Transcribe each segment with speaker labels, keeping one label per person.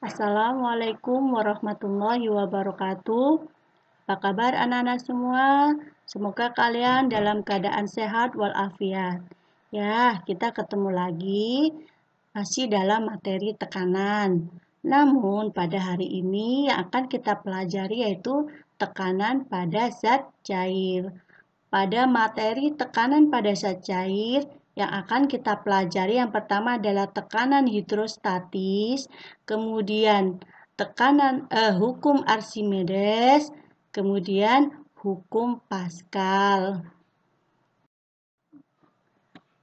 Speaker 1: Assalamualaikum warahmatullahi wabarakatuh. Apa kabar anak-anak semua? Semoga kalian dalam keadaan sehat walafiat. Ya, kita ketemu lagi masih dalam materi tekanan. Namun pada hari ini yang akan kita pelajari yaitu tekanan pada zat cair. Pada materi tekanan pada zat cair yang akan kita pelajari yang pertama adalah tekanan hidrostatis, kemudian hukum Archimedes, kemudian hukum Pascal.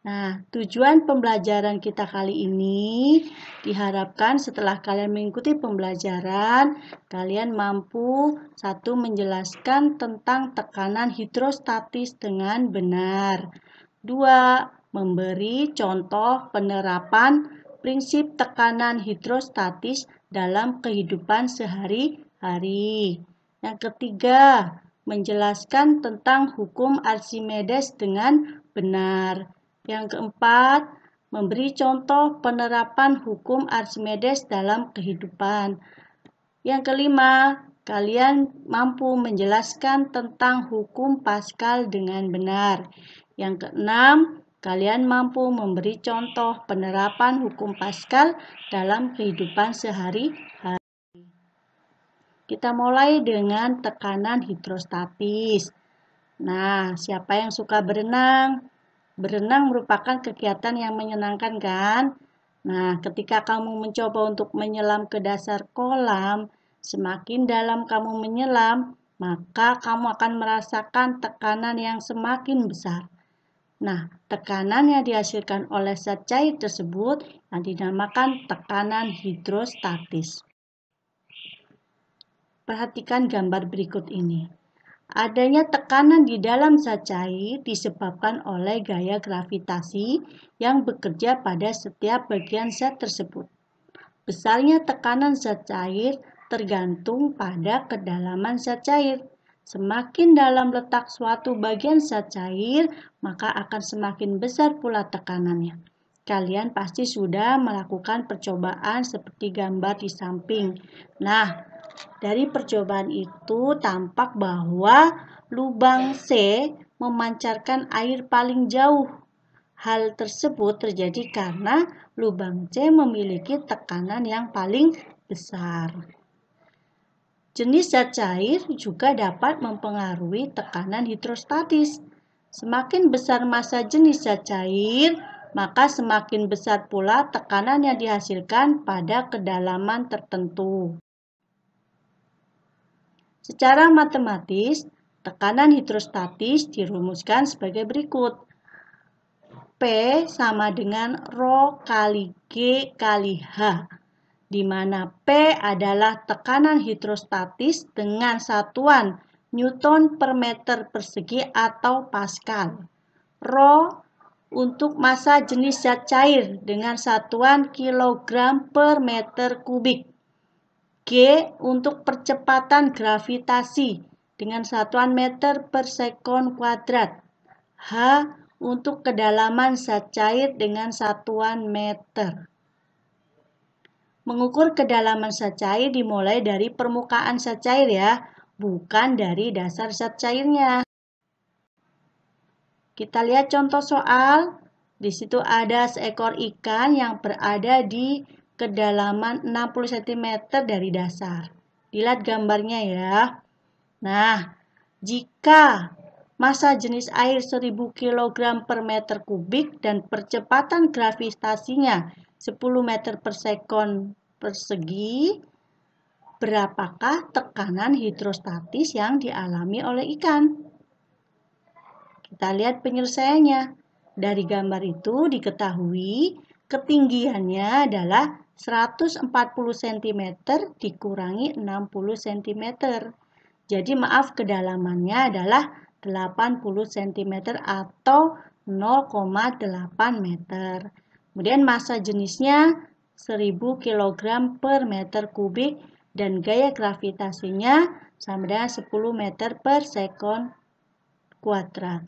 Speaker 1: Nah, tujuan pembelajaran kita kali ini diharapkan setelah kalian mengikuti pembelajaran, kalian mampu satu menjelaskan tentang tekanan hidrostatis dengan benar. Dua, memberi contoh penerapan prinsip tekanan hidrostatis dalam kehidupan sehari-hari. Yang ketiga, menjelaskan tentang hukum Archimedes dengan benar. Yang keempat, memberi contoh penerapan hukum Archimedes dalam kehidupan. Yang kelima, kalian mampu menjelaskan tentang hukum Pascal dengan benar. Yang keenam, kalian mampu memberi contoh penerapan hukum Pascal dalam kehidupan sehari-hari. Kita mulai dengan tekanan hidrostatis. Nah, siapa yang suka berenang? Berenang merupakan kegiatan yang menyenangkan kan? Nah, ketika kamu mencoba untuk menyelam ke dasar kolam, semakin dalam kamu menyelam, maka kamu akan merasakan tekanan yang semakin besar. Nah, tekanan yang dihasilkan oleh zat cair tersebut yang dinamakan tekanan hidrostatis. Perhatikan gambar berikut ini. Adanya tekanan di dalam zat cair disebabkan oleh gaya gravitasi yang bekerja pada setiap bagian zat tersebut. Besarnya tekanan zat cair tergantung pada kedalaman zat cair. Semakin dalam letak suatu bagian zat cair, maka akan semakin besar pula tekanannya. Kalian pasti sudah melakukan percobaan seperti gambar di samping. Nah, dari percobaan itu tampak bahwa lubang C memancarkan air paling jauh. Hal tersebut terjadi karena lubang C memiliki tekanan yang paling besar. Jenis zat cair juga dapat mempengaruhi tekanan hidrostatis. Semakin besar massa jenis zat cair, maka semakin besar pula tekanan yang dihasilkan pada kedalaman tertentu. Secara matematis, tekanan hidrostatis dirumuskan sebagai berikut. P sama dengan Rho kali G kali H, di mana P adalah tekanan hidrostatis dengan satuan Newton per meter persegi atau Pascal. Rho untuk massa jenis zat cair dengan satuan kilogram per meter kubik. G untuk percepatan gravitasi dengan satuan meter per sekon kuadrat. H untuk kedalaman zat cair dengan satuan meter. Mengukur kedalaman zat cair dimulai dari permukaan zat cair ya, bukan dari dasar zat cairnya. Kita lihat contoh soal. Di situ ada seekor ikan yang berada di kedalaman 60 cm dari dasar. Dilihat gambarnya ya. Nah, jika massa jenis air 1000 kg per meter kubik dan percepatan gravitasinya 10 meter per sekon persegi, berapakah tekanan hidrostatis yang dialami oleh ikan? Kita lihat penyelesaiannya. Dari gambar itu diketahui ketinggiannya adalah 140 cm dikurangi 60 cm. Jadi maaf, kedalamannya adalah 80 cm atau 0,8 meter. Kemudian massa jenisnya 1000 kg per meter kubik dan gaya gravitasinya sama dengan 10 meter per sekon kuadrat.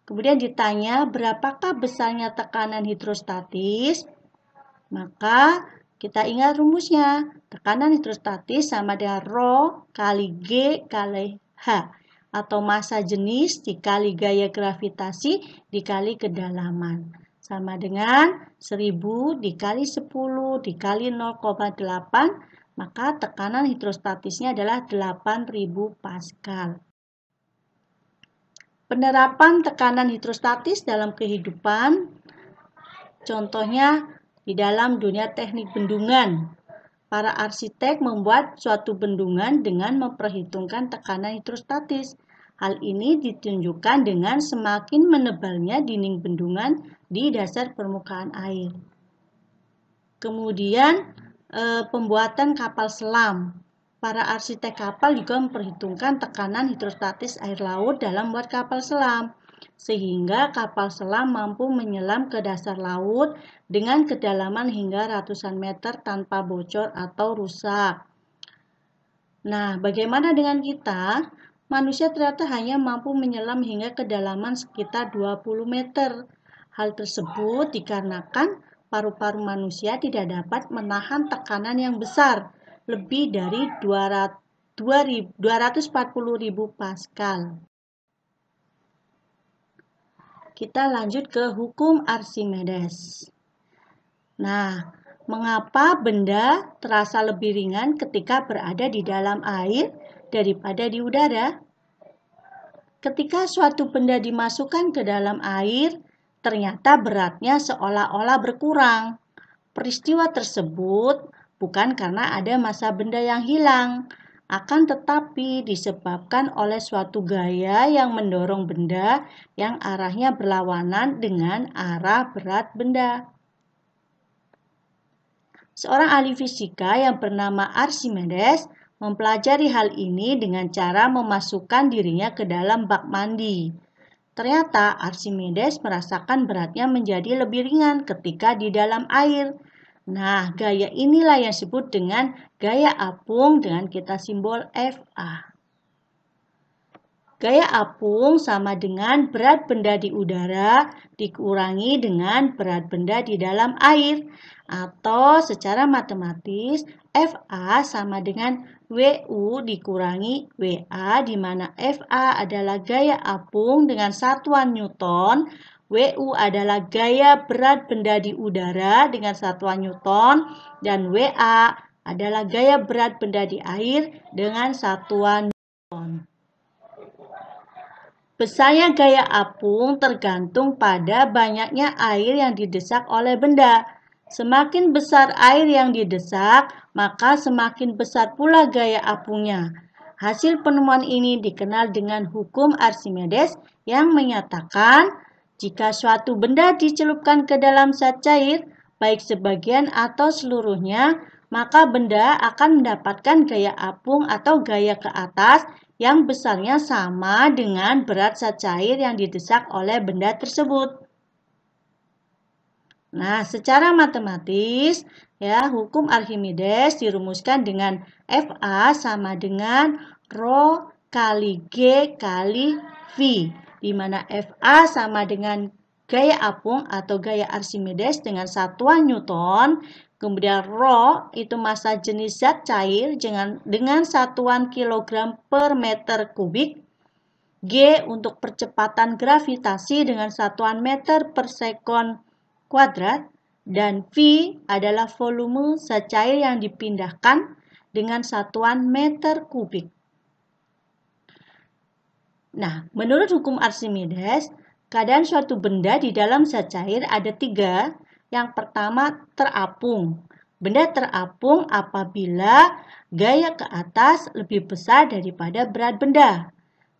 Speaker 1: Kemudian ditanya berapakah besarnya tekanan hidrostatis? Maka Kita ingat rumusnya. Tekanan hidrostatis sama dengan Rho kali G kali H. Atau massa jenis dikali gaya gravitasi dikali kedalaman. Sama dengan 1000 dikali 10 dikali 0,8. Maka tekanan hidrostatisnya adalah 8000 Pascal. Penerapan tekanan hidrostatis dalam kehidupan, contohnya di dalam dunia teknik bendungan. Para arsitek membuat suatu bendungan dengan memperhitungkan tekanan hidrostatis. Hal ini ditunjukkan dengan semakin menebalnya dinding bendungan di dasar permukaan air. Kemudian pembuatan kapal selam. Para arsitek kapal juga memperhitungkan tekanan hidrostatis air laut dalam membuat kapal selam, sehingga kapal selam mampu menyelam ke dasar laut dengan kedalaman hingga ratusan meter tanpa bocor atau rusak. Nah, bagaimana dengan kita? Manusia ternyata hanya mampu menyelam hingga kedalaman sekitar 20 meter. Hal tersebut dikarenakan paru-paru manusia tidak dapat menahan tekanan yang besar, lebih dari 240.000 Pascal. Kita lanjut ke hukum Archimedes. Nah, mengapa benda terasa lebih ringan ketika berada di dalam air daripada di udara? Ketika suatu benda dimasukkan ke dalam air, ternyata beratnya seolah-olah berkurang. Peristiwa tersebut bukan karena ada massa benda yang hilang, akan tetapi disebabkan oleh suatu gaya yang mendorong benda yang arahnya berlawanan dengan arah berat benda. Seorang ahli fisika yang bernama Archimedes mempelajari hal ini dengan cara memasukkan dirinya ke dalam bak mandi. Ternyata Archimedes merasakan beratnya menjadi lebih ringan ketika di dalam air. Nah, gaya inilah yang disebut dengan gaya apung dengan kita simbol Fa. Gaya apung sama dengan berat benda di udara dikurangi dengan berat benda di dalam air. Atau secara matematis, Fa sama dengan Wu dikurangi Wa, di mana Fa adalah gaya apung dengan satuan Newton, Wu adalah gaya berat benda di udara dengan satuan Newton, dan Wa adalah gaya berat benda di air dengan satuan Newton. Besarnya gaya apung tergantung pada banyaknya air yang didesak oleh benda. Semakin besar air yang didesak, maka semakin besar pula gaya apungnya. Hasil penemuan ini dikenal dengan hukum Archimedes yang menyatakan jika suatu benda dicelupkan ke dalam zat cair, baik sebagian atau seluruhnya, maka benda akan mendapatkan gaya apung atau gaya ke atas yang besarnya sama dengan berat zat cair yang didesak oleh benda tersebut. Nah, secara matematis, hukum Archimedes dirumuskan dengan Fa sama dengan Rho kali G kali V, di mana Fa sama dengan gaya apung atau gaya Archimedes dengan satuan Newton, kemudian Rho itu massa jenis zat cair dengan satuan kilogram per meter kubik, G untuk percepatan gravitasi dengan satuan meter per sekon kuadrat, dan V adalah volume zat cair yang dipindahkan dengan satuan meter kubik. Nah, menurut hukum Archimedes, keadaan suatu benda di dalam zat cair ada 3. Yang pertama, terapung. Benda terapung apabila gaya ke atas lebih besar daripada berat benda.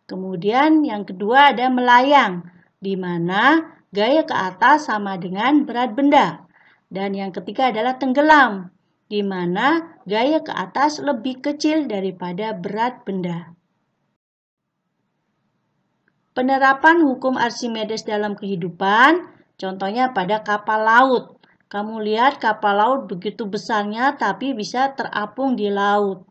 Speaker 1: Kemudian yang kedua ada melayang, di mana gaya ke atas sama dengan berat benda. Dan yang ketiga adalah tenggelam, di mana gaya ke atas lebih kecil daripada berat benda. Penerapan hukum Archimedes dalam kehidupan, contohnya pada kapal laut. Kamu lihat kapal laut begitu besarnya tapi bisa terapung di laut.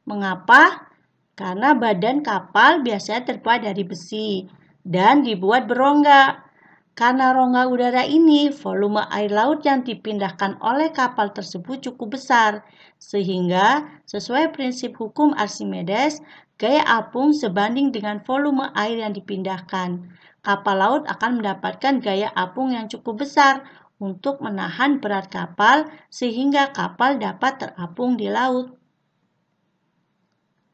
Speaker 1: Mengapa? Karena badan kapal biasanya terbuat dari besi dan dibuat berongga. Karena rongga udara ini, volume air laut yang dipindahkan oleh kapal tersebut cukup besar, sehingga sesuai prinsip hukum Archimedes, gaya apung sebanding dengan volume air yang dipindahkan. Kapal laut akan mendapatkan gaya apung yang cukup besar untuk menahan berat kapal, sehingga kapal dapat terapung di laut.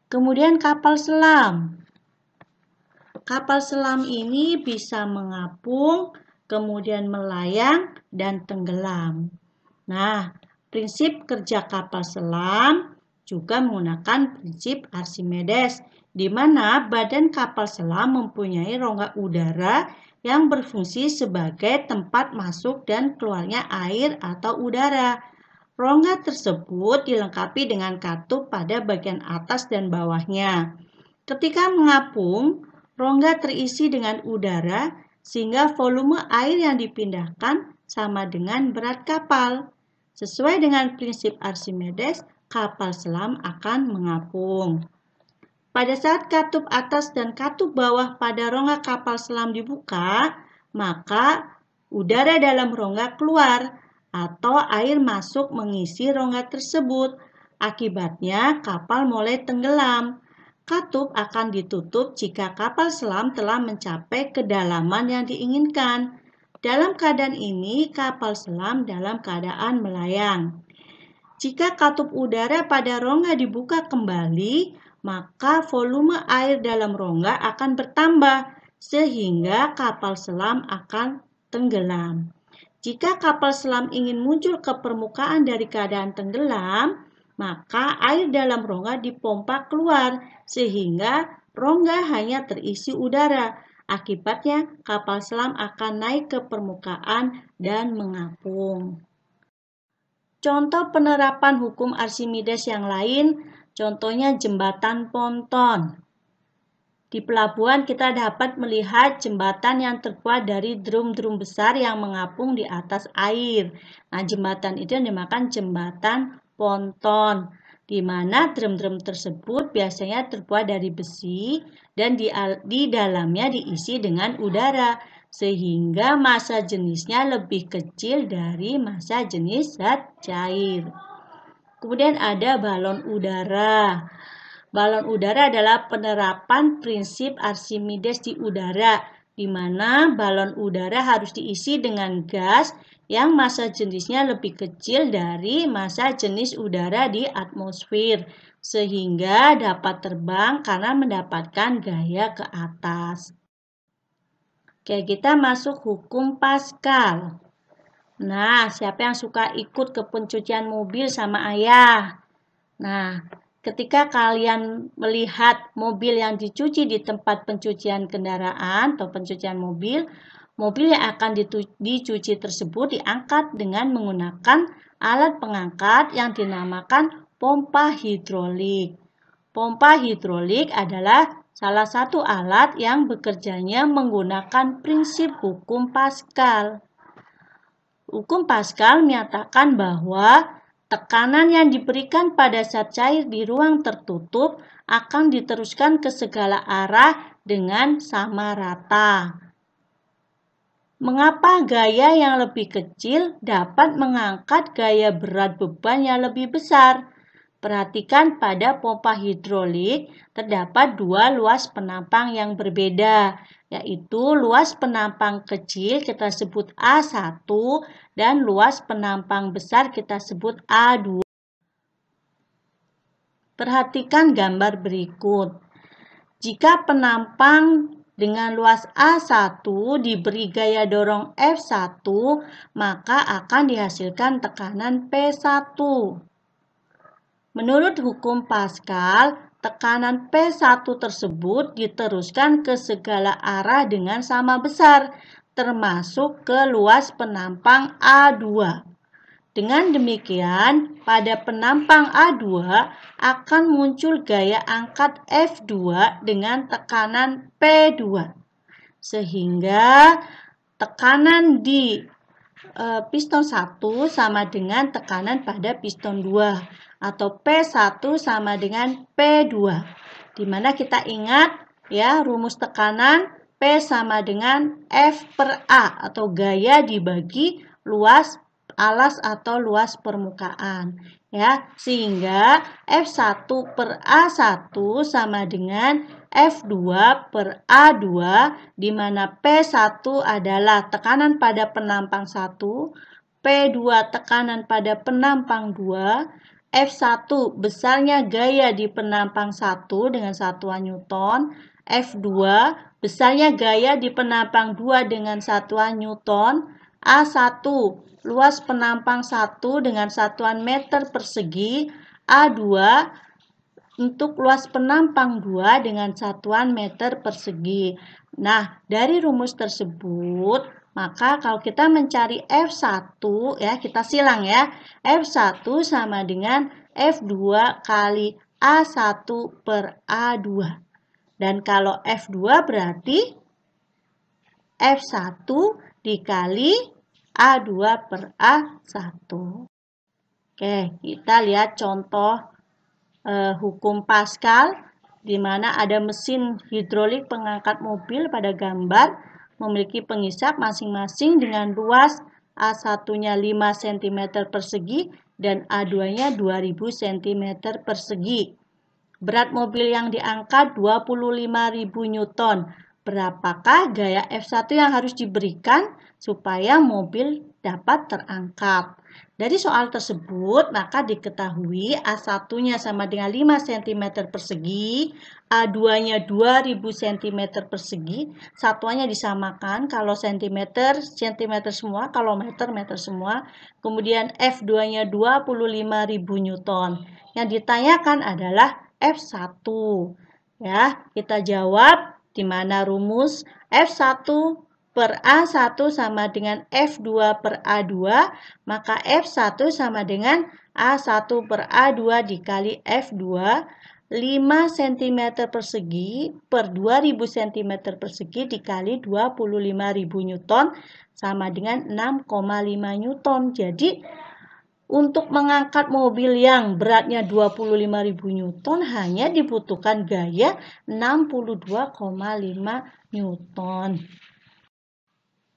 Speaker 1: Kemudian kapal selam. Kapal selam ini bisa mengapung, kemudian melayang, dan tenggelam. Nah, prinsip kerja kapal selam juga menggunakan prinsip Archimedes, di mana badan kapal selam mempunyai rongga udara yang berfungsi sebagai tempat masuk dan keluarnya air atau udara. Rongga tersebut dilengkapi dengan katup pada bagian atas dan bawahnya. Ketika mengapung, rongga terisi dengan udara sehingga volume air yang dipindahkan sama dengan berat kapal. Sesuai dengan prinsip Archimedes, kapal selam akan mengapung. Pada saat katup atas dan katup bawah pada rongga kapal selam dibuka, maka udara dalam rongga keluar atau air masuk mengisi rongga tersebut. Akibatnya kapal mulai tenggelam. Katup akan ditutup jika kapal selam telah mencapai kedalaman yang diinginkan. Dalam keadaan ini, kapal selam dalam keadaan melayang. Jika katup udara pada rongga dibuka kembali, maka volume air dalam rongga akan bertambah, sehingga kapal selam akan tenggelam. Jika kapal selam ingin muncul ke permukaan dari keadaan tenggelam, maka air dalam rongga dipompa keluar, sehingga rongga hanya terisi udara. Akibatnya, kapal selam akan naik ke permukaan dan mengapung. Contoh penerapan hukum Archimedes yang lain, contohnya jembatan ponton. Di pelabuhan kita dapat melihat jembatan yang terbuat dari drum-drum besar yang mengapung di atas air. Nah, jembatan itu dinamakan jembatan ponton, di mana drum-drum tersebut biasanya terbuat dari besi dan di dalamnya diisi dengan udara, sehingga massa jenisnya lebih kecil dari massa jenis zat cair. Kemudian ada balon udara. Balon udara adalah penerapan prinsip Archimedes di udara, di mana balon udara harus diisi dengan gas yang massa jenisnya lebih kecil dari massa jenis udara di atmosfer, sehingga dapat terbang karena mendapatkan gaya ke atas. Oke, kita masuk hukum Pascal. Nah, siapa yang suka ikut ke pencucian mobil sama ayah? Nah, ketika kalian melihat mobil yang dicuci di tempat pencucian kendaraan atau pencucian mobil, mobil yang akan dicuci tersebut diangkat dengan menggunakan alat pengangkat yang dinamakan pompa hidrolik. Pompa hidrolik adalah salah satu alat yang bekerjanya menggunakan prinsip hukum Pascal. Hukum Pascal menyatakan bahwa tekanan yang diberikan pada zat cair di ruang tertutup akan diteruskan ke segala arah dengan sama rata. Mengapa gaya yang lebih kecil dapat mengangkat gaya berat beban yang lebih besar? Perhatikan pada pompa hidrolik terdapat dua luas penampang yang berbeda, yaitu luas penampang kecil kita sebut A1 dan luas penampang besar kita sebut A2. Perhatikan gambar berikut. Jika penampang dengan luas A1 diberi gaya dorong F1, maka akan dihasilkan tekanan P1. Menurut hukum Pascal, tekanan P1 tersebut diteruskan ke segala arah dengan sama besar, termasuk ke luas penampang A2. Dengan demikian, pada penampang A2 akan muncul gaya angkat F2 dengan tekanan P2. Sehingga tekanan di piston 1 sama dengan tekanan pada piston 2 atau P1 sama dengan P2. Di mana kita ingat ya rumus tekanan P sama dengan F per A atau gaya dibagi luas alas atau luas permukaan. Ya, sehingga F1 per A1 sama dengan F2 per A2 di mana P1 adalah tekanan pada penampang 1, P2 tekanan pada penampang 2, F1 besarnya gaya di penampang 1 dengan satuan Newton, F2 besarnya gaya di penampang 2 dengan satuan Newton, A1 luas penampang 1 dengan satuan meter persegi, A2 untuk luas penampang 2 dengan satuan meter persegi. Nah, dari rumus tersebut, maka kalau kita mencari F1, ya kita silang ya. F1 sama dengan F2 kali A1 per A2. Dan kalau F2 berarti F1 dikali A2 per A1. Oke, kita lihat contoh hukum Pascal, di mana ada mesin hidrolik pengangkat mobil pada gambar memiliki pengisap masing-masing dengan luas A1-nya 5 cm persegi dan A2-nya 2000 cm persegi. Berat mobil yang diangkat 25.000 Newton. Berapakah gaya F1 yang harus diberikan supaya mobil dapat terangkat? Dari soal tersebut, maka diketahui A1-nya sama dengan 5 cm persegi, A2-nya 2000 cm persegi, satuannya disamakan, kalau cm semua, kalau meter semua, kemudian F2-nya 25.000 Newton. Yang ditanyakan adalah F1. Ya, kita jawab di mana rumus F1 per A1 sama dengan F2 per A2, maka F1 sama dengan A1 per A2 dikali F2, 5 cm persegi per 2000 cm persegi dikali 25.000 Newton sama dengan 6,5 Newton. Jadi, untuk mengangkat mobil yang beratnya 25.000 Newton hanya dibutuhkan gaya 62,5 Newton.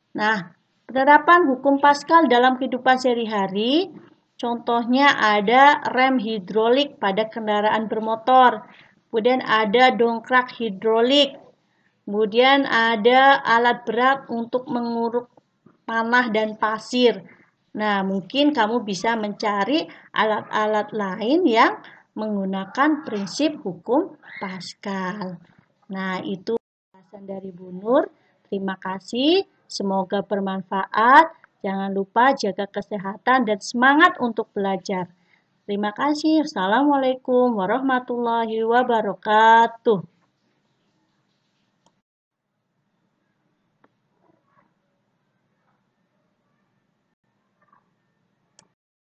Speaker 1: Nah, penerapan hukum Pascal dalam kehidupan sehari-hari, contohnya ada rem hidrolik pada kendaraan bermotor, kemudian ada dongkrak hidrolik, kemudian ada alat berat untuk menguruk tanah dan pasir. Nah, mungkin kamu bisa mencari alat-alat lain yang menggunakan prinsip hukum Pascal. Nah, itu penjelasan dari Bu Nur. Terima kasih. Semoga bermanfaat. Jangan lupa jaga kesehatan dan semangat untuk belajar. Terima kasih. Assalamualaikum warahmatullahi wabarakatuh.